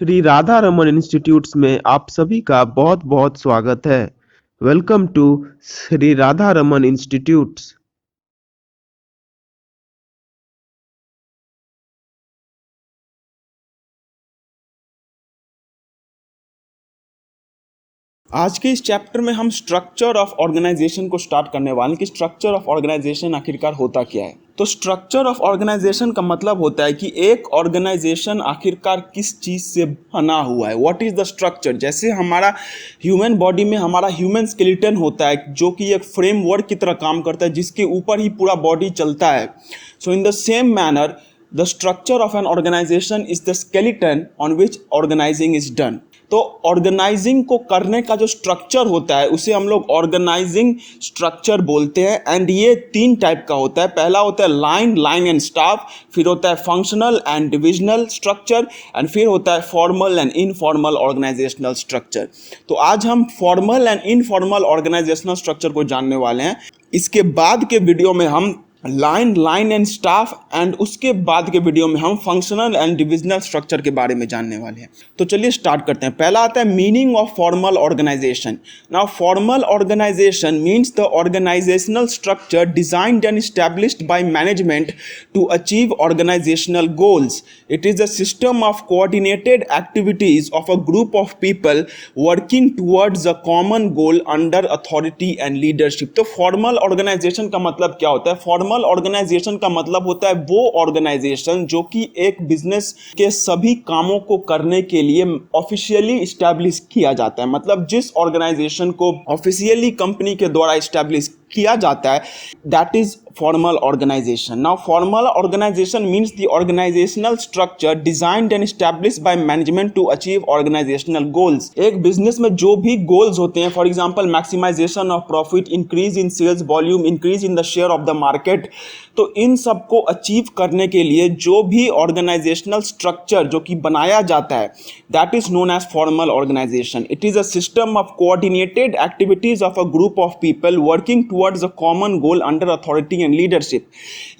Shri Radha Raman institutes में आप सभी का बहुत बहुत स्वागत है। Welcome to Shri Radha Raman institutes. आज के इस चैप्टर में हम स्ट्रक्चर ऑफ ऑर्गेनाइजेशन को स्टार्ट करने वाले हैं कि स्ट्रक्चर ऑफ ऑर्गेनाइजेशन आखिरकार होता क्या है। तो स्ट्रक्चर ऑफ ऑर्गेनाइजेशन का मतलब होता है कि एक ऑर्गेनाइजेशन आखिरकार किस चीज़ से बना हुआ है। What is the structure. जैसे हमारा ह्यूमन बॉडी में हमारा ह्यूमन स्केलेटन होता है जो कि एक फ्रेमवर्क की तरह काम करता है जिसके ऊपर ही पूरा बॉडी चलता है। So in the same manner the structure of an organization is the skeleton on which organizing is done. तो ऑर्गेनाइजिंग को करने का जो स्ट्रक्चर होता है उसे हम लोग ऑर्गेनाइजिंग स्ट्रक्चर बोलते हैं। एंड ये तीन टाइप का होता है। पहला होता है लाइन एंड स्टाफ, फिर होता है functional and divisional structure, and फिर होता है formal and informal organisational structure. तो आज हम formal and informal organisational structure को जानने वाले हैं। इसके बाद के वीडियो में हम लाइन एंड स्टाफ, एंड उसके बाद के वीडियो में हम फंक्शनल एंड डिविजनल स्ट्रक्चर के बारे में जानने वाले हैं। तो चलिए स्टार्ट करते हैं। पहला आता है meaning of formal organization. Now formal organization means the organizational structure designed and established by management to achieve organizational goals. It is a system of coordinated activities of a group of people working towards a common goal under authority and leadership. तो formal organization का मतलब क्या होता है। Formal organization का मतलब होता है वो ऑर्गेनाइजेशन जो कि एक बिजनेस के सभी कामों को करने के लिए ऑफिशियली स्टैब्लिश किया जाता है। मतलब जिस ऑर्गेनाइजेशन को ऑफिशियली कंपनी के द्वारा स्टैब्लिश किया जाता है, that is formal organization. Now formal organization means the organizational structure designed and established by management to achieve organizational goals. एक बिजनेस में जो भी गोल्स होते हैं, for example maximization of profit, increase in sales volume, increase in the share of the market, तो इन सब को अचीव करने के लिए जो भी ऑर्गेनाइजेशनल स्ट्रक्चर जो कि बनाया जाता है, that is known as formal organization. It is a system of coordinated activities of a group of people working towards a common goal under authority and leadership.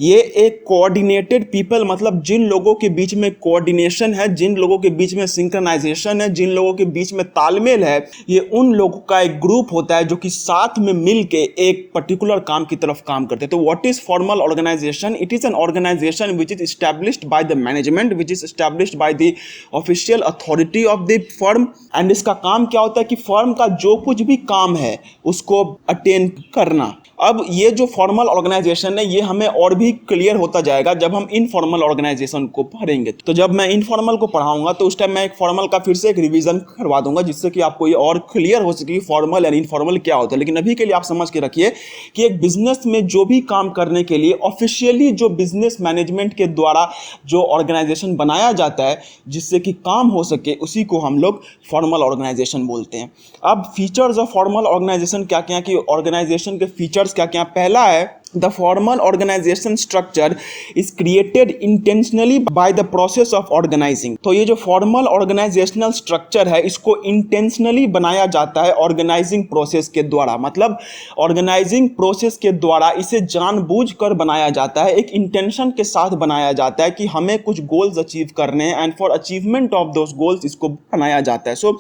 ये एक कोऑर्डिनेटेड पीपल मतलब जिन लोगों के बीच में कोऑर्डिनेशन है, जिन लोगों के बीच में सिंक्रोनाइजेशन है, जिन लोगों के बीच में तालमेल है, ये उन लोगों का एक ग्रुप होता है जो कि साथ में मिल के एक पर्टिकुलर काम की तरफ काम करते हैं। तो what is formal organization. It is an organization which is established by the management, which is established by the official authority of the firm. And इसका काम क्या होता है कि फर्म का जो कुछ भी काम है उसको अटेन करना। अब ये जो फॉर्मल ऑर्गेनाइजेशन है ये हमें और भी क्लियर होता जाएगा जब हम इनफॉर्मल ऑर्गेनाइजेशन को पढ़ेंगे। तो जब मैं इनफॉर्मल को पढ़ाऊंगा तो उस टाइम मैं एक फॉर्मल का फिर से एक रिवीजन करवा दूंगा जिससे कि आपको ये और क्लियर हो सके कि फॉर्मल एंड इनफॉर्मल क्या होता है। लेकिन अभी के लिए आप समझ के रखिए कि एक बिजनेस में जो भी काम करने के लिए ऑफिशियली जो बिजनेस मैनेजमेंट के द्वारा जो ऑर्गेनाइजेशन बनाया जाता है जिससे कि काम हो सके, उसी को हम लोग फॉर्मल ऑर्गेनाइजेशन बोलते हैं। अब फीचर्स ऑफ फॉर्मल ऑर्गेनाइजेशन क्या क्या कि ऑर्गेनाइजेशन के फीचर्स क्या क्या। पहला है the formal organization structure is created intentionally by the process of organizing. तो ये जो फॉर्मल ऑर्गेनाइजेशनल स्ट्रक्चर है इसको इंटेंशनली बनाया जाता है ऑर्गेनाइजिंग प्रोसेस के द्वारा। मतलब ऑर्गेनाइजिंग प्रोसेस के द्वारा इसे जानबूझकर बनाया जाता है, एक इंटेंशन के साथ बनाया जाता है कि हमें कुछ गोल्स अचीव करने हैं, and for achievement of those goals इसको बनाया जाता है। सो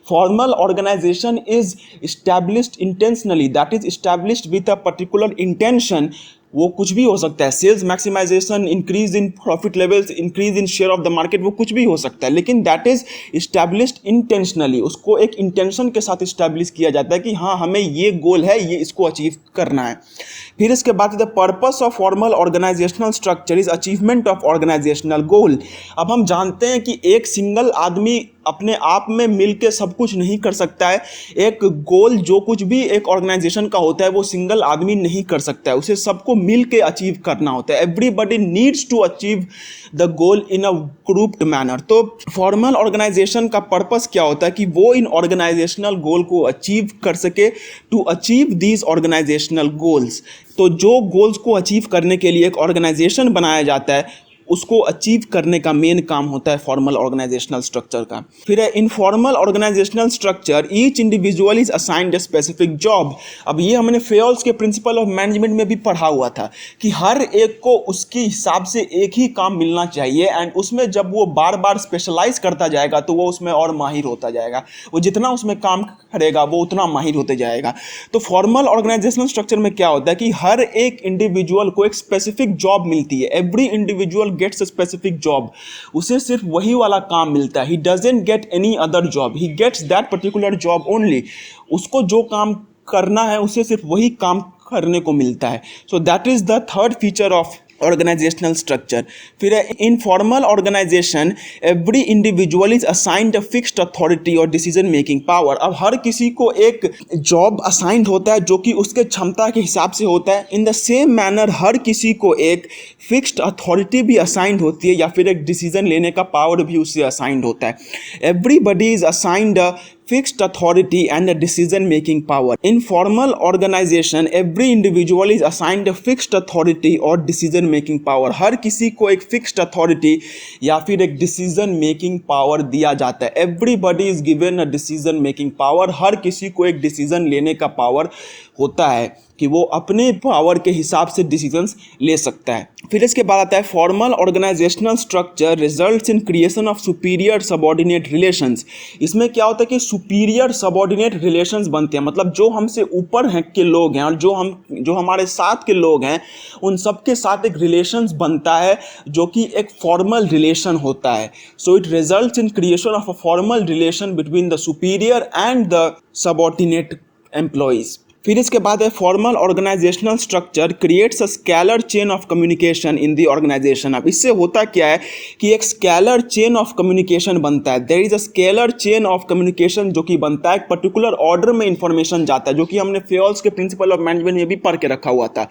formal organization is established intentionally, that is established with a particular intention। वो कुछ भी हो सकता है, sales maximization, increase in profit levels, increase in share of the market, वो कुछ भी हो सकता है, लेकिन दैट इज इस्टेब्लिश्ड इंटेंशनली। उसको एक इंटेंशन के साथ इस्टेब्लिश किया जाता है कि हाँ हमें ये गोल है, ये इसको अचीव करना है। फिर इसके बाद the purpose of formal organizational structure is achievement of organizational goal. अब हम जानते हैं कि एक सिंगल आदमी अपने आप में मिलके सब कुछ नहीं कर सकता है। एक गोल जो कुछ भी एक ऑर्गेनाइजेशन का होता है वो सिंगल आदमी नहीं कर सकता है, उसे सबको मिलके अचीव करना होता है। Everybody needs to achieve the goal in a grouped manner. तो फॉर्मल ऑर्गेनाइजेशन का पर्पस क्या होता है कि वो इन ऑर्गेनाइजेशनल गोल को अचीव कर सके, to achieve these organizational goals. तो जो गोल्स को अचीव करने के लिए एक ऑर्गेनाइजेशन बनाया जाता है उसको अचीव करने का मेन काम होता है फॉर्मल ऑर्गेनाइजेशनल स्ट्रक्चर का। फिर है informal organisational structure, each individual is assigned a specific job. अब ये हमने फेयल्स के प्रिंसिपल ऑफ मैनेजमेंट में भी पढ़ा हुआ था कि हर एक को उसके हिसाब से एक ही काम मिलना चाहिए, एंड उसमें जब वो बार बार स्पेशलाइज करता जाएगा तो वो उसमें और माहिर होता जाएगा, वो जितना उसमें काम करेगा वो उतना माहिर होते जाएगा। तो फॉर्मल ऑर्गेनाइजेशनल स्ट्रक्चर में क्या होता है कि हर एक इंडिविजुअल को एक स्पेसिफिक जॉब मिलती है, every individual gets a specific job, उसे सिर्फ वही वाला काम मिलता है, he doesn't get any other job, he gets that particular job only. उसको जो काम करना है उसे सिर्फ वही काम करने को मिलता है। So that is the third feature of organizational structure. फिर in formal organization every individual is assigned a fixed authority और डिसीजन मेकिंग पावर। अब हर किसी को एक जॉब असाइंड होता है जो कि उसके क्षमता के हिसाब से होता है। इन द सेम मैनर हर किसी को एक फिक्स्ड अथॉरिटी भी असाइंड होती है या फिर एक डिसीजन लेने का पावर भी उससे असाइंड होता है। Everybody is assigned a fixed authority and a decision making power. In formal organization every individual is assigned a fixed authority or decision making power. हर किसी को एक fixed authority या फिर एक decision making power दिया जाता है। Everybody is given a decision making power. हर किसी को एक decision लेने का power होता है कि वो अपने पावर के हिसाब से डिसीजंस ले सकता है। फिर इसके बाद आता है formal organizational structure results in creation of superior subordinate relations. इसमें क्या होता है कि सुपीरियर सबऑर्डिनेट रिलेशंस बनते हैं, मतलब जो हमसे ऊपर हैं के लोग हैं और जो हमारे साथ के लोग हैं उन सब के साथ एक रिलेशंस बनता है जो कि एक फॉर्मल रिलेशन होता है। So it results in creation of a formal relation between the superior and the subordinate employees. फिर इसके बाद है formal organizational structure creates a scalar chain of communication in the organization. अब इससे होता क्या है कि एक स्केलर चेन ऑफ कम्युनिकेशन बनता है। There is a scalar chain of communication जो कि बनता है, एक पर्टिकुलर ऑर्डर में इंफॉर्मेशन जाता है, जो कि हमने फेयल्स के प्रिंसिपल ऑफ मैनेजमेंट में भी पढ़ के रखा हुआ था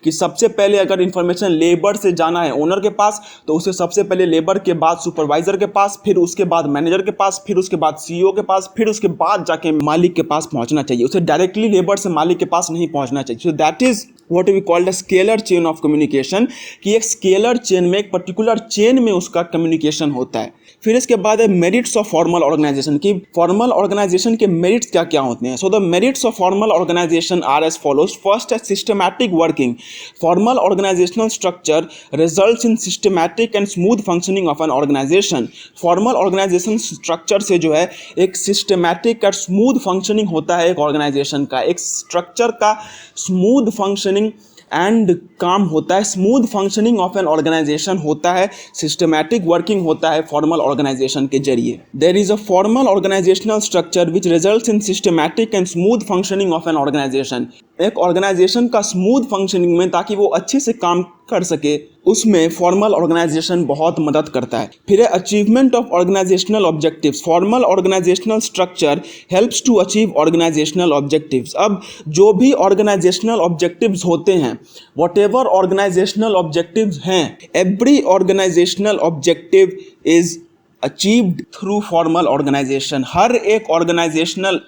कि सबसे पहले अगर इंफॉर्मेशन लेबर से जाना है ओनर के पास तो उसे सबसे पहले लेबर के बाद सुपरवाइजर के पास, फिर उसके बाद मैनेजर के पास, फिर उसके बाद सीईओ के पास, फिर उसके बाद जाके मालिक के पास पहुंचना चाहिए। उसे डायरेक्टली लेबर से मालिक के पास नहीं पहुंचना चाहिए। So that is what we called a scalar chain of communication, कि एक स्केलर चेन में, एक पर्टिकुलर चेन में उसका कम्युनिकेशन होता है। फिर इसके बाद है मेरिट्स ऑफ फॉर्मल ऑर्गेनाइजेशन, की फॉर्मल ऑर्गेनाइजेशन के मेरिट्स क्या क्या होते हैं। So the merits of formal organization are as follows. First है systematic working. Formal organizational structure results in systematic and smooth functioning of an organization. Formal organization structure से जो है एक सिस्टमैटिक और स्मूथ फंक्शनिंग होता है एक ऑर्गेनाइजेशन का, एक स्ट्रक्चर का स्मूथ फंक्शनिंग एंड काम होता है, smooth functioning of an organization होता है, सिस्टमैटिक वर्किंग होता है फॉर्मल ऑर्गेनाइजेशन के जरिए। There is a formal organizational structure which results in systematic and smooth functioning of an organization. एक ऑर्गेनाइजेशन का स्मूथ फंक्शनिंग में, ताकि वो अच्छे से काम कर सके, उसमें फॉर्मल ऑर्गेनाइजेशन बहुत मदद करता है। फिर है achievement of organizational objectives. Formal organizational structure helps to achieve organizational objectives. अब जो भी ऑर्गेनाइजेशनल ऑब्जेक्टिव्स होते हैं, वॉट एवर ऑर्गेनाइजेशनल ऑब्जेक्टिव्स हैं, every organizational objective is achieved through formal organization. हर एक ऑर्गेनाइजेशनल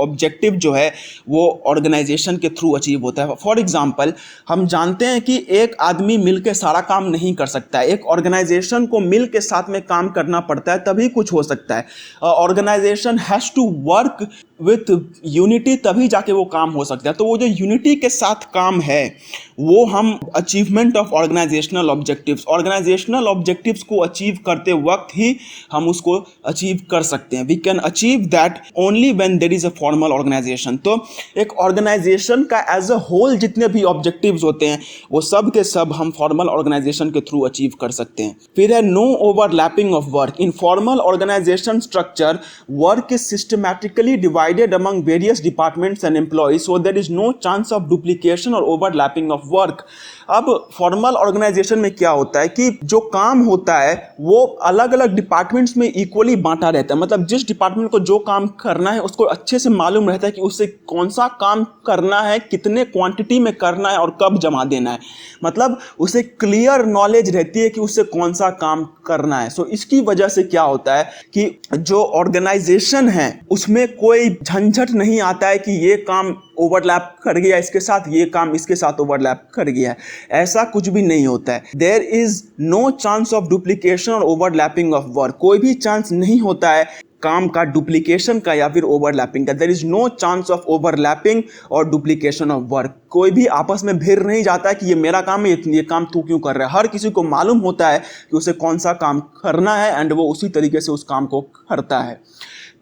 ऑब्जेक्टिव जो है वो ऑर्गेनाइजेशन के थ्रू अचीव होता है। फॉर एग्जांपल, हम जानते हैं कि एक आदमी मिल के सारा काम नहीं कर सकता है, एक ऑर्गेनाइजेशन को मिल के साथ में काम करना पड़ता है तभी कुछ हो सकता है। Organization has to work with unity, तभी जाके वो काम हो सकता है। तो वो जो यूनिटी के साथ काम है वो हम achievement of organizational objectives, organizational objectives को अचीव करते वक्त ही हम उसको अचीव कर सकते हैं। We can achieve that only when there is a formal organization. तो एक ऑर्गेनाइजेशन का एज अ होल जितने भी ऑब्जेक्टिव्स होते हैं वो सब के सब हम फॉर्मल ऑर्गेनाइजेशन के थ्रू अचीव कर सकते हैं। फिर है no overlapping of work. In formal organization structure work is systematically divided among various departments and employees, so there is no chance of duplication और ओवरलैपिंग ऑफ वर्क। अब formal organization में क्या होता है कि जो काम होता है वो अलग अलग डिपार्टमेंट्स में इक्वली बांटा रहता है, मतलब जिस डिपार्टमेंट को जो काम करना है उसको अच्छे से मालूम रहता है कि उससे कौन सा काम करना है, कितने क्वांटिटी में करना है और कब जमा देना है, मतलब उसे क्लियर नॉलेज रहती है कि उससे कौन सा काम करना है। सो इसकी वजह से क्या होता है कि जो ऑर्गेनाइजेशन है उसमें कोई झंझट नहीं आता है कि ये काम ओवरलैप कर गया इसके साथ, ये काम इसके साथ ओवरलैप कर गया है। ऐसा कुछ भी नहीं होता है। There is no chance of duplication और ओवरलैपिंग ऑफ वर्क, कोई भी चांस नहीं होता है काम का डुप्लीकेशन का या फिर ओवरलैपिंग का। There is no chance of overlapping और डुप्लीकेशन ऑफ वर्क, कोई भी आपस में भिड़ नहीं जाता है कि ये मेरा काम है, ये काम तू क्यों कर रहा है। हर किसी को मालूम होता है कि उसे कौन सा काम करना है एंड वो उसी तरीके से उस काम को करता है।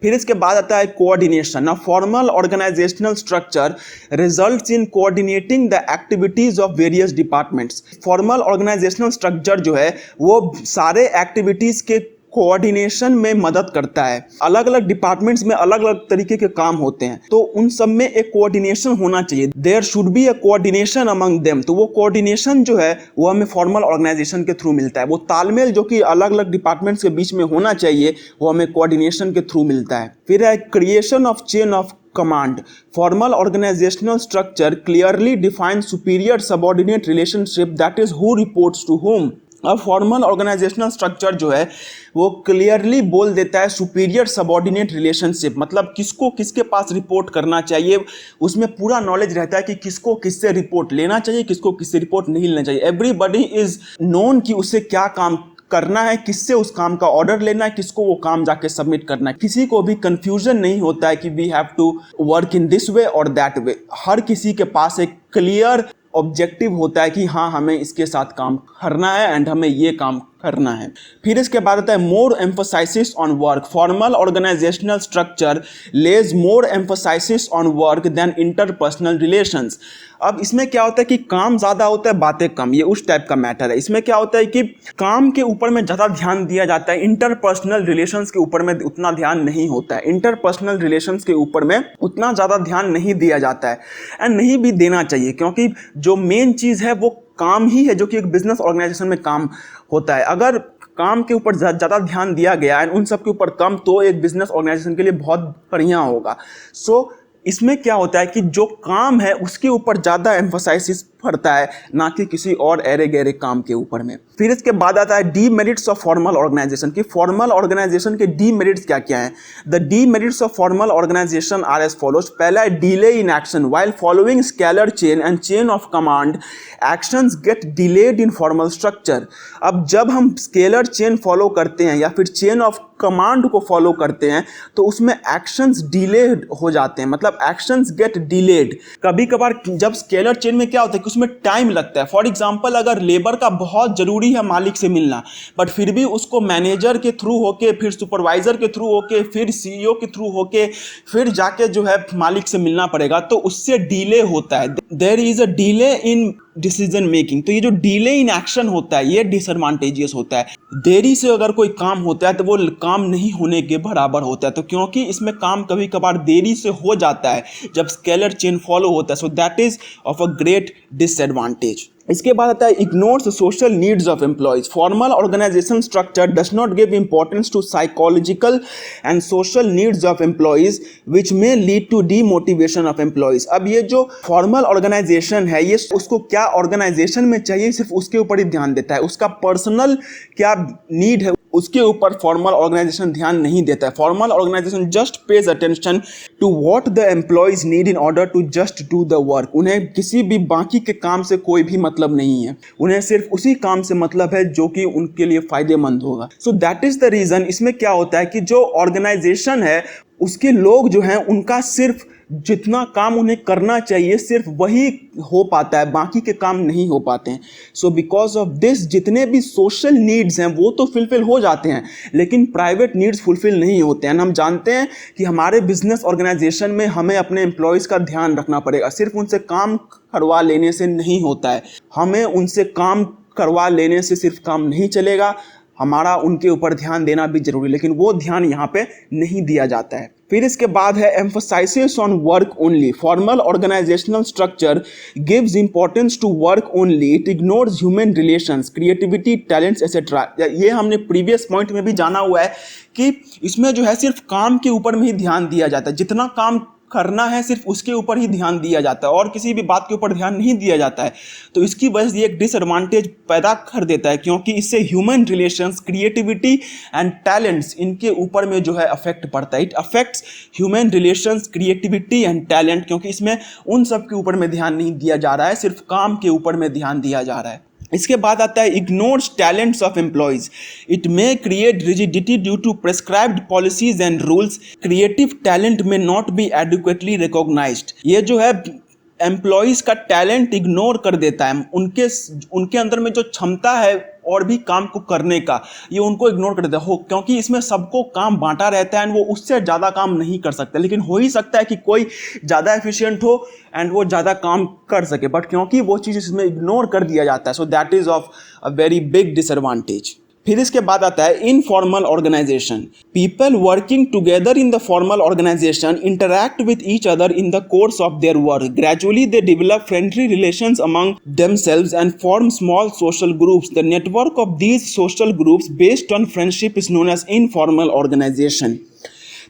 फिर इसके बाद आता है कोऑर्डिनेशन। ना formal organizational structure results in coordinating the activities of various departments. Formal organizational structure जो है वो सारे एक्टिविटीज के कोऑर्डिनेशन में मदद करता है। अलग अलग डिपार्टमेंट्स में अलग अलग तरीके के काम होते हैं, तो उन सब में एक कोऑर्डिनेशन होना चाहिए। There should be a coordination among them, तो वो कोऑर्डिनेशन जो है वो हमें फॉर्मल ऑर्गेनाइजेशन के थ्रू मिलता है। वो तालमेल जो कि अलग अलग डिपार्टमेंट्स के बीच में होना चाहिए वो हमें कोऑर्डिनेशन के थ्रू मिलता है। फिर है creation of chain of command. Formal organizational structure clearly define superior subordinate relationship, that is who reports to whom. अब फॉर्मल ऑर्गेनाइजेशनल स्ट्रक्चर जो है वो क्लियरली बोल देता है सुपीरियर सबऑर्डिनेट रिलेशनशिप, मतलब किसको किसके पास रिपोर्ट करना चाहिए। उसमें पूरा नॉलेज रहता है कि किसको किससे रिपोर्ट लेना चाहिए, किसको किससे रिपोर्ट नहीं लेना चाहिए। एवरीबडी इज नोन कि उसे क्या काम करना है, किससे उस काम का ऑर्डर लेना है, किसको वो काम जाके सबमिट करना है। किसी को भी कंफ्यूजन नहीं होता है कि we have to work in this way और दैट वे। हर किसी के पास एक क्लियर ऑब्जेक्टिव होता है कि हाँ हमें इसके साथ काम करना है एंड हमें ये काम करना है। फिर इसके बाद आता है more emphasis on work. Formal organizational structure lays more emphasis on work than interpersonal relations. अब इसमें क्या होता है कि काम ज़्यादा होता है, बातें कम, ये उस टाइप का मैटर है। इसमें क्या होता है कि काम के ऊपर में ज़्यादा ध्यान दिया जाता है, इंटरपर्सनल रिलेशंस के ऊपर में उतना ध्यान नहीं होता है। इंटरपर्सनल रिलेशंस के ऊपर में उतना ज़्यादा ध्यान नहीं दिया जाता है एंड नहीं भी देना चाहिए, क्योंकि जो मेन चीज़ है वो काम ही है जो कि एक बिजनेस ऑर्गेनाइजेशन में काम होता है। अगर काम के ऊपर ज़्यादा ध्यान दिया गया एंड उन सब के ऊपर कम, तो एक बिजनेस ऑर्गेनाइजेशन के लिए बहुत बढ़िया होगा। सो इसमें क्या होता है कि जो काम है उसके ऊपर ज़्यादा एम्फोसाइसिस पड़ता है, ना कि किसी और एरे गहरे काम के ऊपर में। फिर इसके बाद आता है डीमेरिट्स ऑफ फॉर्मल ऑर्गेनाइजेशन की फॉर्मल ऑर्गेनाइजेशन के डीमेरिट्स क्या क्या हैं। The demerits of formal organization are as follows. पहला है delay in action while following scalar chain and chain of command, actions get delayed in formal structure. अब जब हम स्केलर चेन फॉलो करते हैं या फिर चेन ऑफ कमांड को फॉलो करते हैं तो उसमें एक्शंस डिले हो जाते हैं, मतलब एक्शंस गेट डिलेड। कभी कभार जब स्केलर चेन में क्या होता है कि उसमें टाइम लगता है। फॉर एग्जांपल अगर लेबर का बहुत ज़रूरी है मालिक से मिलना, बट फिर भी उसको मैनेजर के थ्रू होके, फिर सुपरवाइजर के थ्रू होके, फिर सीईओ के थ्रू होके, फिर जाके जो है मालिक से मिलना पड़ेगा, तो उससे डिले होता है। There is a delay in decision making. तो ये जो डिले इन एक्शन होता है ये डिसएडवांटेजियस होता है। देरी से अगर कोई काम होता है तो वो काम नहीं होने के बराबर होता है। तो क्योंकि इसमें काम कभी कभार देरी से हो जाता है जब स्केलर चेन फॉलो होता है, so that is of a great disadvantage. इसके बाद आता है ignores social needs of employees. Formal organization structure does not give importance to psychological and social needs of employees which may lead to demotivation of employees. अब ये जो formal organisation है ये उसको क्या ऑर्गेनाइजेशन में चाहिए सिर्फ उसके ऊपर ही ध्यान देता है। उसका पर्सनल क्या नीड है उसके ऊपर फॉर्मल ऑर्गेनाइजेशन ध्यान नहीं देता है। Formal organization just pays attention to what the employees need in order to just do the work. उन्हें किसी भी बाकी के काम से कोई भी मतलब नहीं है, उन्हें सिर्फ उसी काम से मतलब है जो कि उनके लिए फायदेमंद होगा। So that is the reason. इसमें क्या होता है कि जो ऑर्गेनाइजेशन है उसके लोग जो हैं उनका सिर्फ जितना काम उन्हें करना चाहिए सिर्फ वही हो पाता है, बाकी के काम नहीं हो पाते हैं। सो बिकॉज ऑफ दिस जितने भी सोशल नीड्स हैं वो तो फुलफिल हो जाते हैं, लेकिन प्राइवेट नीड्स फुलफिल नहीं होते हैं। हम जानते हैं कि हमारे बिजनेस ऑर्गेनाइजेशन में हमें अपने एम्प्लॉयज़ का ध्यान रखना पड़ेगा। सिर्फ उनसे काम करवा लेने से नहीं होता है, हमें उनसे काम करवा लेने से सिर्फ काम नहीं चलेगा, हमारा उनके ऊपर ध्यान देना भी जरूरी, लेकिन वो ध्यान यहाँ पे नहीं दिया जाता है। फिर इसके बाद है emphasis on work only. Formal organizational structure gives importance to work only, it ignores human relations, creativity, talents etcetera. ये हमने प्रीवियस पॉइंट में भी जाना हुआ है कि इसमें जो है सिर्फ काम के ऊपर में ही ध्यान दिया जाता है। जितना काम करना है सिर्फ उसके ऊपर ही ध्यान दिया जाता है और किसी भी बात के ऊपर ध्यान नहीं दिया जाता है। तो इसकी वजह से ये एक डिसएडवांटेज पैदा कर देता है, क्योंकि इससे human relations, creativity and talents, इनके ऊपर में जो है अफेक्ट पड़ता है। It affects human relations, creativity and talent, क्योंकि इसमें उन सब के ऊपर में ध्यान नहीं दिया जा रहा है, सिर्फ काम के ऊपर में ध्यान दिया जा रहा है। इसके बाद आता है ignores talents of employees. It may create rigidity due to prescribed policies and rules. Creative talent may not be adequately recognized. ये जो है एम्प्लॉयज़ का टैलेंट इग्नोर कर देता है, उनके अंदर में जो क्षमता है और भी काम को करने का, ये उनको इग्नोर कर देता है। क्योंकि इसमें सबको काम बांटा रहता है एंड वो उससे ज़्यादा काम नहीं कर सकते, लेकिन हो ही सकता है कि कोई ज़्यादा एफिशिएंट हो एंड वो ज़्यादा काम कर सके, बट क्योंकि वो चीज़ इसमें इग्नोर कर दिया जाता है, so that is of a very big disadvantage. फिर इसके बाद आता है informal organization. People working together in the formal organization interact with each other in the course of their work. Gradually they develop friendly relations among themselves and form small social groups. The network of these social groups based on friendship is known as informal organization.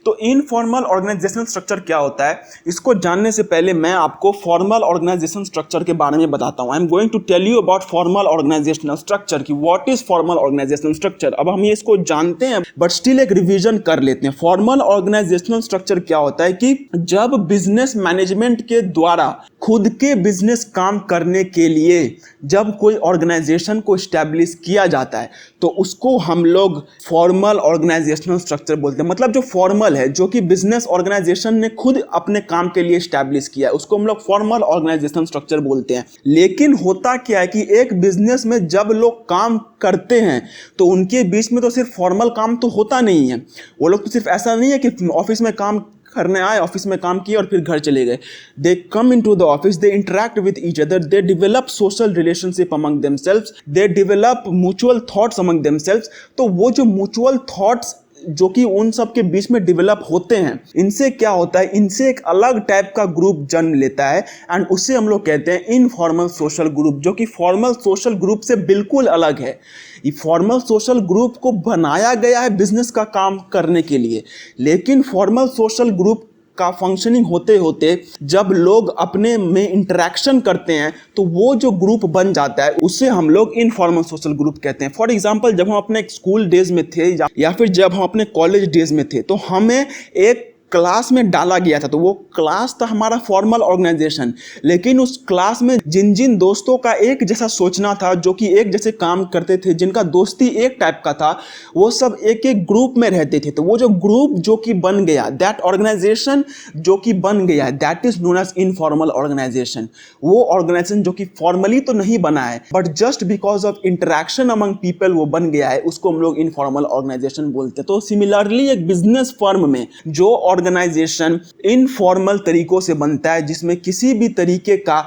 तो informal organisational structure क्या होता है, इसको जानने से पहले मैं आपको फॉर्मल ऑर्गेनाइजेशन स्ट्रक्चर के बारे में बताता हूँ। I am going to tell you about formal organizational structure की what is formal organizational structure. अब हम ये इसको जानते हैं बट स्टिल एक रिवीजन कर लेते हैं। फॉर्मल ऑर्गेनाइजेशनल स्ट्रक्चर क्या होता है कि जब बिजनेस मैनेजमेंट के द्वारा खुद के बिजनेस काम करने के लिए जब कोई ऑर्गेनाइजेशन को स्टैब्लिश किया जाता है तो उसको हम लोग फॉर्मल ऑर्गेनाइजेशनल स्ट्रक्चर बोलते हैं। मतलब जो फॉर्मल है, जो कि बिजनेस ऑर्गेनाइजेशन ने खुद अपने काम के लिए स्टैब्लिश किया है, उसको हम लोग फॉर्मल ऑर्गेनाइजेशनल स्ट्रक्चर बोलते हैं। लेकिन होता क्या है कि एक बिजनेस में जब लोग काम करते हैं तो उनके बीच में तो सिर्फ फॉर्मल काम तो होता नहीं है। वो लोग तो सिर्फ ऐसा नहीं है कि ऑफिस में काम करने आए, ऑफिस में काम किए और फिर घर चले गए। They come into the office, they interact with each other, they develop social relationship among themselves, they develop mutual thoughts among themselves. तो वो जो म्यूचुअल थॉट्स जो कि उन सब के बीच में डेवलप होते हैं, इनसे क्या होता है, इनसे एक अलग टाइप का ग्रुप जन्म लेता है एंड उसे हम लोग कहते हैं इनफॉर्मल सोशल ग्रुप, जो कि फॉर्मल सोशल ग्रुप से बिल्कुल अलग है। ये फॉर्मल सोशल ग्रुप को बनाया गया है बिजनेस का काम करने के लिए, लेकिन फॉर्मल सोशल ग्रुप का फंक्शनिंग होते होते जब लोग अपने में इंटरेक्शन करते हैं तो वो जो ग्रुप बन जाता है उसे हम लोग इनफॉर्मल सोशल ग्रुप कहते हैं। फॉर एग्जांपल, जब हम अपने स्कूल डेज में थे या फिर जब हम अपने कॉलेज डेज में थे तो हमें एक क्लास में डाला गया था, तो वो क्लास था हमारा फॉर्मल ऑर्गेनाइजेशन। लेकिन उस क्लास में जिन जिन दोस्तों का एक जैसा सोचना था, जो कि एक जैसे काम करते थे, जिनका दोस्ती एक टाइप का था, वो सब एक एक ग्रुप में रहते थे। तो वो जो ग्रुप जो कि बन गया, दैट ऑर्गेनाइजेशन जो कि बन गया है, that is known as informal organization. वो ऑर्गेनाइजेशन जो कि फॉर्मली तो नहीं बना है but just because of interaction among people वो बन गया है, उसको हम लोग इनफॉर्मल ऑर्गेनाइजेशन बोलते हैं। तो सिमिलरली एक बिजनेस फर्म में जो ऑर्गेनाइजेशन इनफॉर्मल तरीकों से बनता है, जिसमें किसी भी तरीके का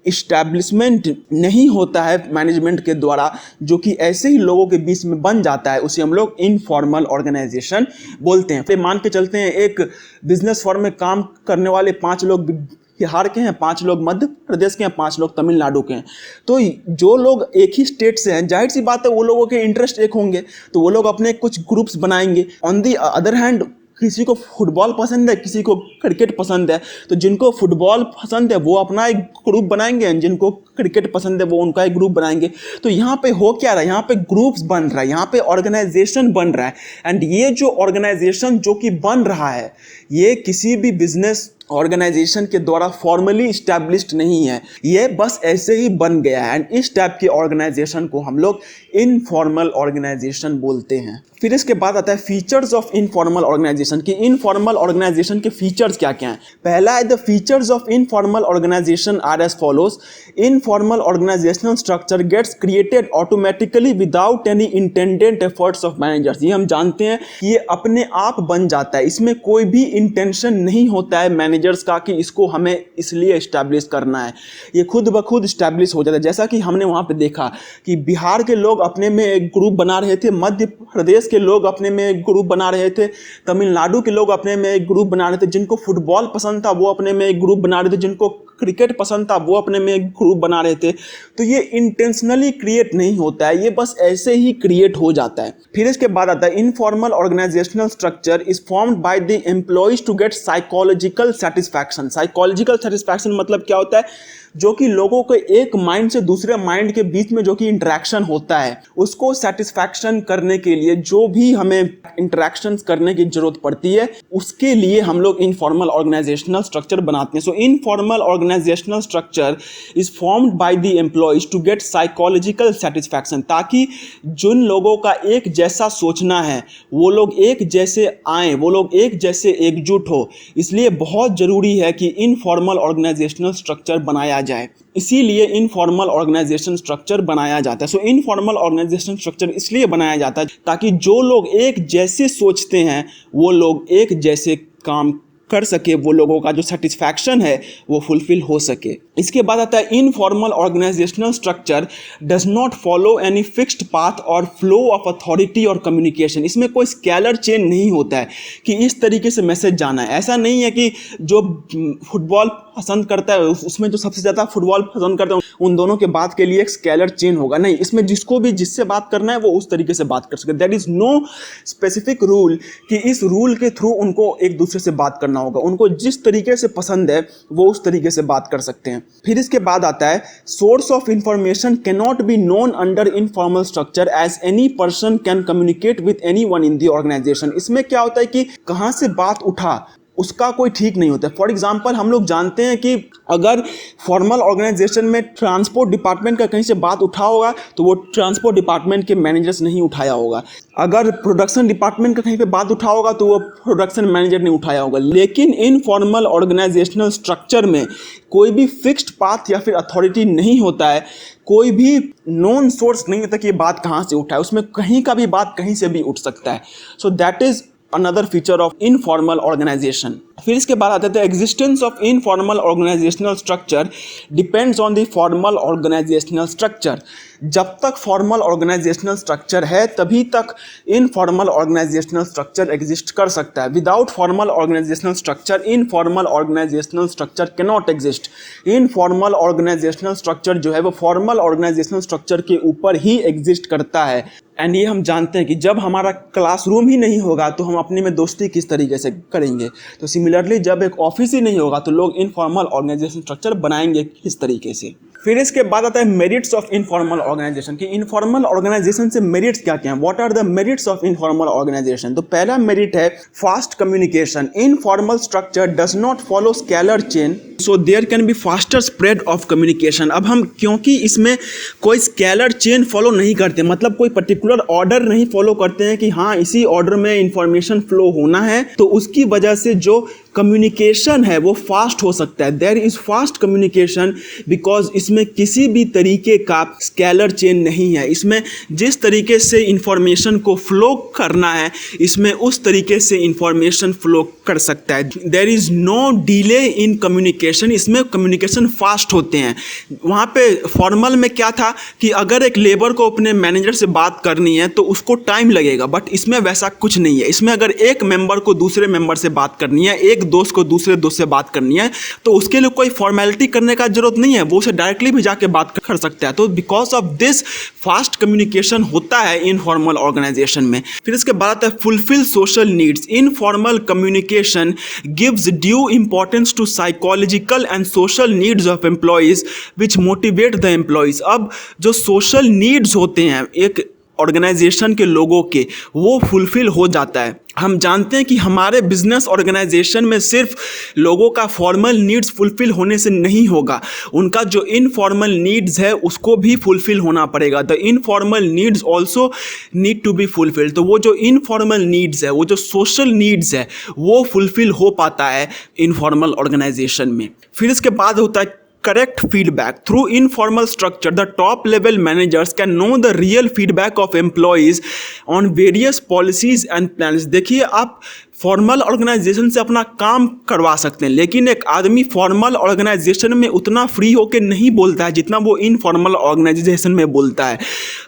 इस्टेब्लिशमेंट नहीं होता है मैनेजमेंट के द्वारा, जो कि ऐसे ही लोगों के बीच में बन जाता है, उसे हम लोग इनफॉर्मल ऑर्गेनाइजेशन बोलते हैं। मान के चलते हैं एक बिजनेस फर्म में काम करने वाले 5 लोग बिहार के हैं, 5 लोग मध्य प्रदेश के हैं, 5 लोग तमिलनाडु के हैं। तो जो लोग एक ही स्टेट से हैं, जाहिर सी बात है वो लोगों के इंटरेस्ट एक होंगे, तो वो लोग अपने कुछ ग्रुप्स बनाएंगे। ऑन दी अदर हैंड किसी को फुटबॉल पसंद है, किसी को क्रिकेट पसंद है, तो जिनको फुटबॉल पसंद है वो अपना एक ग्रुप बनाएंगे, जिनको क्रिकेट पसंद है वो उनका एक ग्रुप बनाएंगे। तो यहाँ पे हो क्या रहा है, यहाँ पे ग्रुप्स बन रहा है, यहाँ पे ऑर्गेनाइजेशन बन रहा है। एंड ये जो ऑर्गेनाइजेशन जो कि बन रहा है, ये किसी भी बिजनेस ऑर्गेनाइजेशन के द्वारा फॉर्मली इस्टेब्लिश्ड नहीं है, ये बस ऐसे ही बन गया है। एंड इस टाइप की ऑर्गेनाइजेशन को हम लोग इनफॉर्मल ऑर्गेनाइजेशन बोलते हैं। फिर इसके बाद आता है फीचर्स ऑफ इनफॉर्मल ऑर्गेनाइजेशन की इनफॉर्मल ऑर्गेनाइजेशन के फीचर्स क्या क्या हैं। पहला है the features of informal organization are as follows. Informal organisational structure gets created automatically without any intended efforts of managers. ये हम जानते हैं कि ये अपने आप बन जाता है, इसमें कोई भी इंटेंशन नहीं होता है मैनेजर्स का कि इसको हमें इसलिए इस्टेब्लिश करना है, ये खुद ब खुद इस्टेब्लिश हो जाता है। जैसा कि हमने वहाँ पे देखा कि बिहार के लोग अपने में एक ग्रुप बना रहे थे, मध्य प्रदेश के लोग अपने में एक ग्रुप बना रहे थे, तमिलनाडु के लोग अपने में एक ग्रुप बना रहे थे, जिनको फुटबॉल पसंद था वो अपने में एक ग्रुप बना रहे थे, जिनको क्रिकेट पसंद था वो अपने में एक ग्रुप बना रहे थे। तो ये इंटेंशनली क्रिएट नहीं होता है, ये बस ऐसे ही क्रिएट हो जाता है। फिर इसके बाद आता है informal organisational structure is formed by the employees to get psychological satisfaction. Psychological satisfaction मतलब क्या होता है, जो कि लोगों को एक माइंड से दूसरे माइंड के बीच में जो कि इंटरेक्शन होता है उसको सेटिस्फैक्शन करने के लिए जो भी हमें इंटरेक्शंस करने की जरूरत पड़ती है उसके लिए हम लोग इनफॉर्मल ऑर्गेनाइजेशनल स्ट्रक्चर बनाते हैं। So informal organisational structure is formed by the employees to get psychological satisfaction, ताकि जिन लोगों का एक जैसा सोचना है वो लोग एक जैसे आए, वो लोग एक जैसे एकजुट हो। इसलिए बहुत जरूरी है कि इनफॉर्मल ऑर्गेनाइजेशनल स्ट्रक्चर बनाया जाए, इसीलिए इनफॉर्मल ऑर्गेनाइजेशन स्ट्रक्चर बनाया जाता है। सो इनफॉर्मल ऑर्गेनाइजेशन स्ट्रक्चर इसलिए बनाया जाता है ताकि जो लोग एक जैसे सोचते हैं वो लोग एक जैसे काम कर सके, वो लोगों का जो सेटिस्फैक्शन है वो फुलफिल हो सके। इसके बाद आता है informal organisational structure does not follow any fixed path और फ्लो ऑफ अथॉरिटी और कम्युनिकेशन। इसमें कोई स्केलर चेन नहीं होता है कि इस तरीके से मैसेज जाना है। ऐसा नहीं है कि जो फुटबॉल पसंद करता है उसमें जो सबसे ज़्यादा फुटबॉल पसंद करते हैं उन दोनों के बात के लिए एक स्केलर चेन होगा, नहीं, इसमें जिसको भी जिससे बात करना है वो उस तरीके से बात कर सके। That is no specific rule कि इस रूल के थ्रू उनको एक दूसरे से बात करना होगा, उनको जिस तरीके से पसंद है वो उस तरीके से बात कर सकते हैं। फिर इसके बाद आता है source of information can not be known under informal structure as any person can communicate with anyone in the organization. इसमें क्या होता है कि कहाँ से बात उठा उसका कोई ठीक नहीं होता है। फॉर एग्जाम्पल हम लोग जानते हैं कि अगर फॉर्मल ऑर्गेनाइजेशन में ट्रांसपोर्ट डिपार्टमेंट का कहीं से बात उठा होगा तो वो ट्रांसपोर्ट डिपार्टमेंट के मैनेजर्स नहीं उठाया होगा। अगर प्रोडक्शन डिपार्टमेंट का कहीं पे बात उठा होगा तो वो प्रोडक्शन मैनेजर ने उठाया होगा। लेकिन इनफॉर्मल ऑर्गेनाइजेशनल स्ट्रक्चर में कोई भी फिक्स्ड पाथ या फिर अथॉरिटी नहीं होता है, कोई भी नॉन सोर्स नहीं होता कि ये बात कहाँ से उठा है, उसमें कहीं का भी बात कहीं से भी उठ सकता है। So that is another feature of informal organization। फिर इसके बाद आते थे existence of informal organisational structure depends on the formal organizational structure. जब तक फॉर्मल ऑर्गेनाइजेशनल स्ट्रक्चर है तभी तक इनफॉर्मल ऑर्गेनाइजेशनल स्ट्रक्चर एग्जिस्ट कर सकता है। Without formal organizational structure informal organisational structure can not exist. Informal organisational structure जो है वो फॉर्मल ऑर्गेनाइजेशनल स्ट्रक्चर के ऊपर ही एग्जिस्ट करता है। एंड ये हम जानते हैं कि जब हमारा क्लासरूम ही नहीं होगा तो हम अपने में दोस्ती किस तरीके से करेंगे। तो सिमिलरली जब एक ऑफिस ही नहीं होगा तो लोग इनफॉर्मल ऑर्गेनाइजेशन स्ट्रक्चर बनाएंगे किस तरीके से। फिर इसके बाद आता है मेरिट्स ऑफ इनफॉर्मल ऑर्गेनाइजेशन कि इनफॉर्मल ऑर्गेनाइजेशन से मेरिट्स क्या क्या हैं, what are the merits of informal organization. तो पहला मेरिट है fast communication. Informal structure does not follow scalar chain so there can be faster spread of communication. अब हम क्योंकि इसमें कोई स्केलर चेन फॉलो नहीं करते, मतलब कोई पर्टिकुलर ऑर्डर नहीं फॉलो करते हैं कि हाँ इसी ऑर्डर में इंफॉर्मेशन फ्लो होना है, तो उसकी वजह से जो कम्युनिकेशन है वो फास्ट हो सकता है। There is fast communication because इसमें किसी भी तरीके का स्केलर चेन नहीं है। इसमें जिस तरीके से इंफॉर्मेशन को फ्लो करना है इसमें उस तरीके से इंफॉर्मेशन फ्लो कर सकता है। There is no delay in communication, इसमें कम्युनिकेशन फास्ट होते हैं। वहाँ पे फॉर्मल में क्या था कि अगर एक लेबर को अपने मैनेजर से बात करनी है तो उसको टाइम लगेगा, बट इसमें वैसा कुछ नहीं है। इसमें अगर एक मेंबर को दूसरे मेंबर से बात करनी है, एक दोस्त को दूसरे दोस्त से बात करनी है तो उसके लिए कोई फॉर्मेलिटी करने का जरूरत नहीं है, वो उसे डायरेक्टली भी जाके बात कर सकता है। तो because of this fast communication होता है इनफॉर्मल ऑर्गेनाइजेशन में। फिर इसके बाद आता है fulfil social needs. Informal communication gives due importance to psychological and social needs of employees which motivate the employees. अब जो सोशल नीड्स होते हैं एक ऑर्गेनाइजेशन के लोगों के, वो फुलफिल हो जाता है। हम जानते हैं कि हमारे बिजनेस ऑर्गेनाइजेशन में सिर्फ लोगों का फॉर्मल नीड्स फुलफिल होने से नहीं होगा, उनका जो इनफॉर्मल नीड्स है उसको भी फुलफिल होना पड़ेगा। The informal needs also need to be fulfilled. तो वो जो इनफॉर्मल नीड्स है, वो जो सोशल नीड्स है, वो फुलफिल हो पाता है इनफॉर्मल ऑर्गेनाइजेशन में। फिर इसके बाद होता है correct feedback. Through informal structure, the top level managers can know the real feedback of employees on various policies and plans. देखिए आप फॉर्मल ऑर्गेनाइजेशन से अपना काम करवा सकते हैं, लेकिन एक आदमी फॉर्मल ऑर्गेनाइजेशन में उतना फ्री होकर नहीं बोलता है जितना वो इनफॉर्मल ऑर्गेनाइजेशन में बोलता है।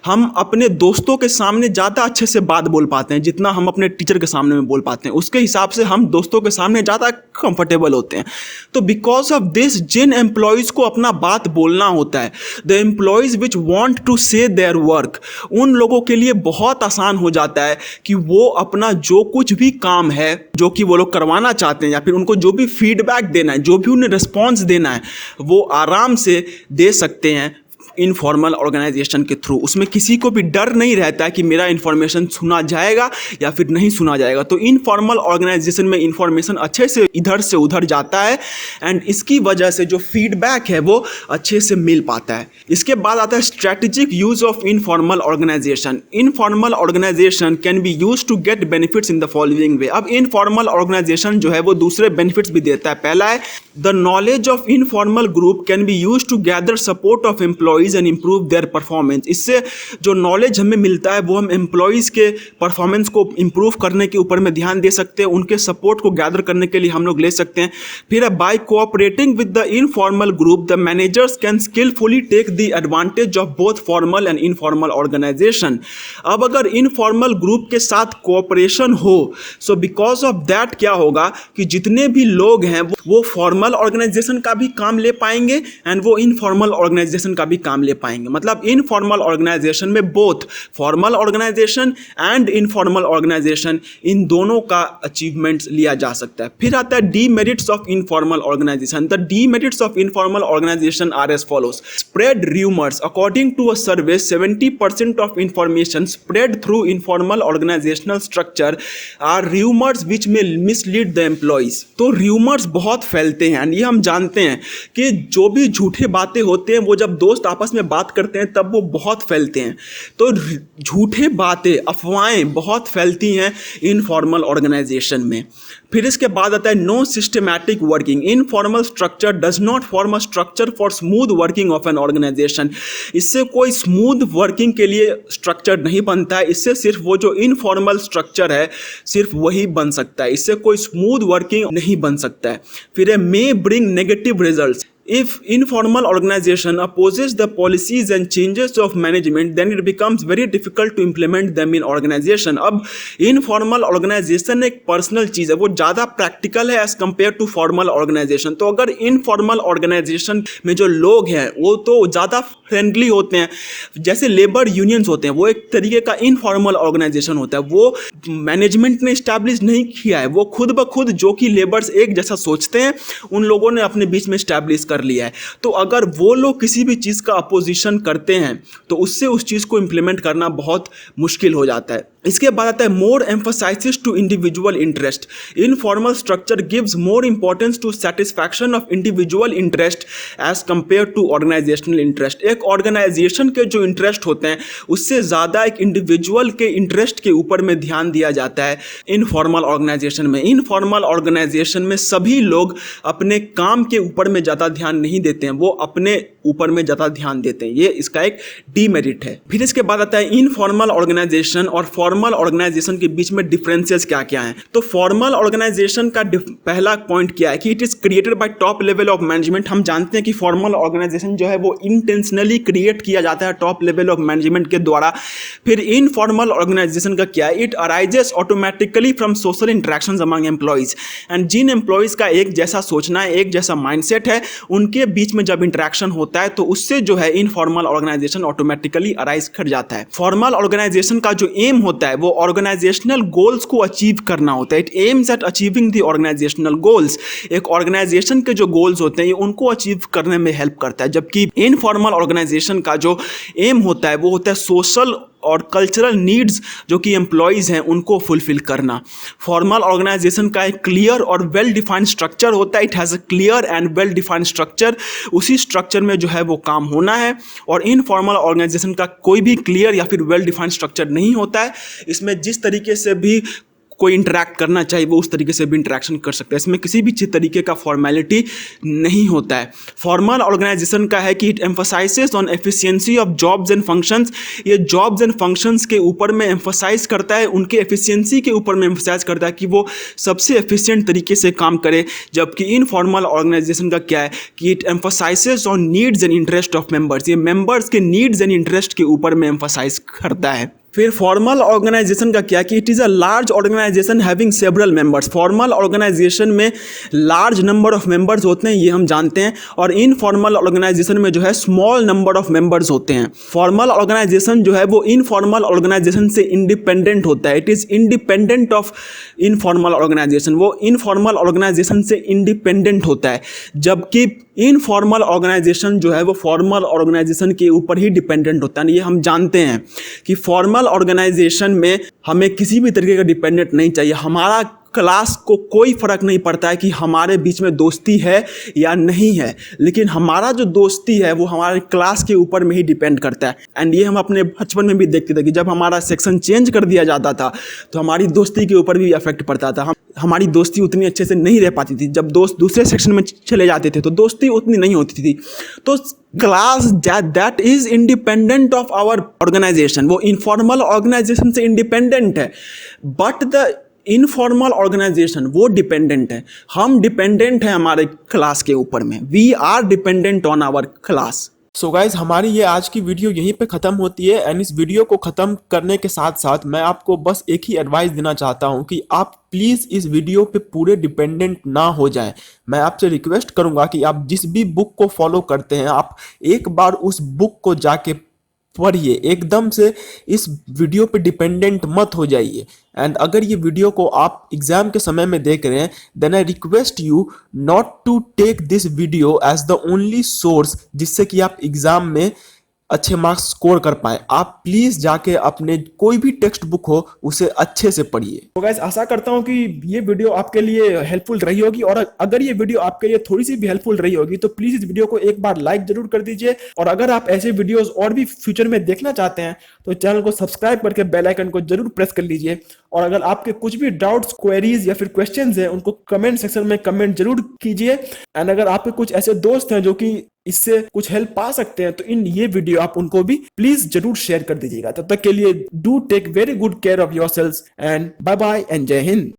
हम अपने दोस्तों के सामने ज़्यादा अच्छे से बात बोल पाते हैं जितना हम अपने टीचर के सामने में बोल पाते हैं, उसके हिसाब से हम दोस्तों के सामने ज़्यादा कंफर्टेबल होते हैं। तो बिकॉज ऑफ दिस जिन एम्प्लॉयज़ को अपना बात बोलना होता है, the employees which want to say their work, उन लोगों के लिए बहुत आसान हो जाता है कि वो अपना जो कुछ भी काम है है जो कि वो लोग करवाना चाहते हैं या फिर उनको जो भी फीडबैक देना है, जो भी उन्हें रिस्पॉन्स देना है, वो आराम से दे सकते हैं इनफॉर्मल ऑर्गेनाइजेशन के थ्रू। उसमें किसी को भी डर नहीं रहता है कि मेरा इन्फॉर्मेशन सुना जाएगा या फिर नहीं सुना जाएगा। तो इनफॉर्मल ऑर्गेनाइजेशन में इन्फॉर्मेशन अच्छे से इधर से उधर जाता है एंड इसकी वजह से जो फीडबैक है वो अच्छे से मिल पाता है। इसके बाद आता है strategic use of informal organization. Informal organization can be use to get benefits in the following way. अब इनफॉर्मल ऑर्गेनाइजेशन जो है वो दूसरे बेनिफिट्स भी देता है। पहला है the knowledge of informal group can be use to gather support of employees and improve their performance. इससे जो नॉलेज हमें मिलता है वो हम एम्प्लॉयज़ के परफॉर्मेंस को इम्प्रूव करने के ऊपर में ध्यान दे सकते हैं, उनके सपोर्ट को गैदर करने के लिए हम लोग ले सकते हैं। फिर by cooperating with the informal group the managers can skilfully take the advantage of both formal and informal organization. अब अगर इनफॉर्मल ग्रुप के साथ कोऑपरेशन हो सो बिकॉज ऑफ दैट क्या होगा कि जितने भी लोग हैं वो फॉर्मल ऑर्गेनाइजेशन का भी काम ले पाएंगे एंड वो इनफॉर्मल ऑर्गेनाइजेशन का भी काम ले पाएंगे। मतलब इनफॉर्मल ऑर्गेनाइजेशन में both formal organization and informal organization इन दोनों का अचीवमेंट्स लिया जा सकता है। फिर आता है demerits of informal organization. The demerits of informal organization are as follows. Spread rumours. According to a survey 70% of information spread through informal organisational structure are rumours which may mislead the employees. तो rumours बहुत फैलते हैं and ये हम जानते हैं कि जो भी झूठे बातें होते हैं वो जब दोस्त आपस में बात करते हैं तब वो बहुत फैलते हैं। तो झूठे बातें, अफवाहें बहुत फैलती हैं इनफॉर्मल ऑर्गेनाइजेशन में। फिर इसके बाद आता है no systematic working. Informal structure does not form a structure for smooth working of an organization. इससे कोई स्मूथ वर्किंग के लिए स्ट्रक्चर नहीं बनता है। इससे सिर्फ वो जो इनफॉर्मल स्ट्रक्चर है सिर्फ वही बन सकता है, इससे कोई स्मूथ वर्किंग नहीं बन सकता है। फिर मे bring negative results. If informal organization opposes the policies and changes of management, then it becomes very difficult to implement them in organization. अब informal organization एक पर्सनल चीज़ है, वो ज़्यादा प्रैक्टिकल है as compared to formal organization. तो अगर informal organization में जो लोग हैं वो तो ज़्यादा फ्रेंडली होते हैं, जैसे लेबर यूनियंस होते हैं वो एक तरीके का इनफॉर्मल ऑर्गेनाइजेशन होता है, वो मैनेजमेंट ने इस्टेब्लिश नहीं किया है, वो खुद ब खुद जो कि लेबर्स एक जैसा सोचते हैं उन लोगों ने अपने बीच में इस्टेब्लिश कर लिया है। तो अगर वो लोग किसी भी चीज़ का अपोजिशन करते हैं तो उससे उस चीज़ को इम्प्लीमेंट करना बहुत मुश्किल हो जाता है। इसके बाद आता है more emphasis to individual interest. Informal structure gives more importance to satisfaction of individual interest as compare to organizational interest. एक ऑर्गेनाइजेशन के जो इंटरेस्ट होते हैं उससे ज़्यादा एक इंडिविजुअल के इंटरेस्ट के ऊपर में ध्यान दिया जाता है इनफॉर्मल ऑर्गेनाइजेशन में। इनफॉर्मल ऑर्गेनाइजेशन में सभी लोग अपने काम के ऊपर में ज़्यादा ध्यान नहीं देते हैं, वो अपने ऊपर में ज़्यादा ध्यान देते हैं। ये इसका एक डीमेरिट है। फिर इसके बाद आता है इनफॉर्मल ऑर्गेनाइजेशन और फॉर्मल ऑर्गेनाइजेशन के बीच में डिफरेंसेस क्या क्या हैं। तो फॉर्मल ऑर्गेनाइजेशन का पहला पॉइंट क्या है कि it is created by top level of management. हम जानते हैं कि फॉर्मल ऑर्गेनाइजेशन जो है वो इंटेंशनली क्रिएट किया जाता है टॉप लेवल ऑफ मैनेजमेंट के द्वारा। फिर इनफॉर्मल ऑर्गेनाइजेशन का क्या है, it arises automatically from social interactions among employees and जिन एम्प्लॉइज का एक जैसा सोचना है, एक जैसा माइंडसेट है, उनके बीच में जब इंटरेक्शन होता है तो उससे जो है इनफॉर्मल ऑर्गेनाइजेशन ऑटोमेटिकली अराइज कर जाता है। फॉर्मल ऑर्गेनाइजेशन का जो एम होता है वो ऑर्गेनाइजेशनल गोल्स को अचीव करना होता है। It aims at achieving the organizational goals. एक ऑर्गेनाइजेशन के जो गोल्स होते हैं ये उनको अचीव करने में हेल्प करता है, जबकि इनफॉर्मल ऑर्गेनाइजेशन का जो एम होता है वो होता है सोशल और कल्चरल नीड्स जो कि एम्प्लॉयज़ हैं उनको फुलफिल करना। फॉर्मल ऑर्गेनाइजेशन का एक क्लियर और वेल डिफाइंड स्ट्रक्चर होता है। It has a clear and well defined structure. उसी स्ट्रक्चर में जो है वो काम होना है। और इनफॉर्मल ऑर्गेनाइजेशन का कोई भी क्लियर या फिर वेल डिफाइंड स्ट्रक्चर नहीं होता है। इसमें जिस तरीके से भी कोई इंटरैक्ट करना चाहिए वो उस तरीके से भी इंटरैक्शन कर सकता है। इसमें किसी भी तरीके का फॉर्मेलिटी नहीं होता है। फॉर्मल ऑर्गेनाइजेशन का है कि it emphasises on efficiency of jobs and functions. ये जॉब्स एंड फंक्शंस के ऊपर में एम्फसाइज करता है, उनके एफिशिएंसी के ऊपर में एम्फसाइज करता है कि वो सबसे एफिशिएंट तरीके से काम करे। जबकि इनफॉर्मल ऑर्गेनाइजेशन का क्या है कि it emphasises on needs and interest of members. ये मेंबर्स के नीड्स एंड इंटरेस्ट के ऊपर में एम्फसाइज करता है। फिर फॉर्मल ऑर्गेनाइजेशन का क्या कि it is a large organization having several members. Formal organization में लार्ज नंबर ऑफ मेंबर्स होते हैं, ये हम जानते हैं, और इनफॉर्मल ऑर्गेनाइजेशन में जो है स्मॉल नंबर ऑफ मेंबर्स होते हैं। फॉर्मल ऑर्गेनाइजेशन जो है वो इनफॉर्मल ऑर्गेनाइजेशन से इंडिपेंडेंट होता है। It is independent of informal organization, वो इनफॉर्मल ऑर्गेनाइजेशन से इंडिपेंडेंट होता है, जबकि इनफॉर्मल ऑर्गेनाइजेशन जो है वो फॉर्मल ऑर्गेनाइजेशन के ऊपर ही डिपेंडेंट होता है। ये हम जानते हैं कि फॉर्मल ऑर्गेनाइजेशन में हमें किसी भी तरीके का डिपेंडेंट नहीं चाहिए। हमारा क्लास को कोई फ़र्क नहीं पड़ता है कि हमारे बीच में दोस्ती है या नहीं है, लेकिन हमारा जो दोस्ती है वो हमारे क्लास के ऊपर में ही डिपेंड करता है। एंड ये हम अपने बचपन में भी देखते थे कि जब हमारा सेक्शन चेंज कर दिया जाता था तो हमारी दोस्ती के ऊपर भी इफेक्ट पड़ता था। हमारी दोस्ती उतनी अच्छे से नहीं रह पाती थी। जब दोस्त दूसरे सेक्शन में चले जाते थे तो दोस्ती उतनी नहीं होती थी। तो class that is independent of our organization, वो इनफॉर्मल ऑर्गेनाइजेशन से इंडिपेंडेंट है, बट द इनफॉर्मल ऑर्गेनाइजेशन वो डिपेंडेंट है। हम डिपेंडेंट हैं हमारे क्लास के ऊपर में, we are dependent on our class. So guys, हमारी ये आज की वीडियो यहीं पे ख़त्म होती है। एंड इस वीडियो को ख़त्म करने के साथ साथ मैं आपको बस एक ही एडवाइस देना चाहता हूँ कि आप प्लीज़ इस वीडियो पे पूरे डिपेंडेंट ना हो जाएं। मैं आपसे रिक्वेस्ट करूँगा कि आप जिस भी बुक को फॉलो करते हैं आप एक बार उस बुक को जाके पढ़िए, एकदम से इस वीडियो पे डिपेंडेंट मत हो जाइए। एंड अगर ये वीडियो को आप एग्जाम के समय में देख रहे हैं then I request you not to take this video as the only source जिससे कि आप एग्जाम में अच्छे मार्क्स स्कोर कर पाए। आप प्लीज जाके अपने कोई भी टेक्स्ट बुक हो उसे अच्छे से पढ़िए। तो गाइस, आशा करता हूं कि ये वीडियो आपके लिए हेल्पफुल रही होगी, और अगर ये वीडियो आपके लिए थोड़ी सी भी हेल्पफुल रही होगी तो प्लीज इस वीडियो को एक बार लाइक जरूर कर दीजिए। और अगर आप ऐसे वीडियोस और भी फ्यूचर में देखना चाहते हैं तो चैनल को सब्सक्राइब करके बेल आइकन को जरूर प्रेस कर लीजिए। और अगर आपके कुछ भी डाउट्स, क्वेरीज या फिर क्वेश्चंस हैं उनको कमेंट सेक्शन में कमेंट जरूर कीजिए। एंड अगर आपके कुछ ऐसे दोस्त हैं जो कि इससे कुछ हेल्प पा सकते हैं तो ये वीडियो आप उनको भी प्लीज जरूर शेयर कर दीजिएगा। तब तक के लिए do take very good care of yourselves and bye bye and जय हिंद।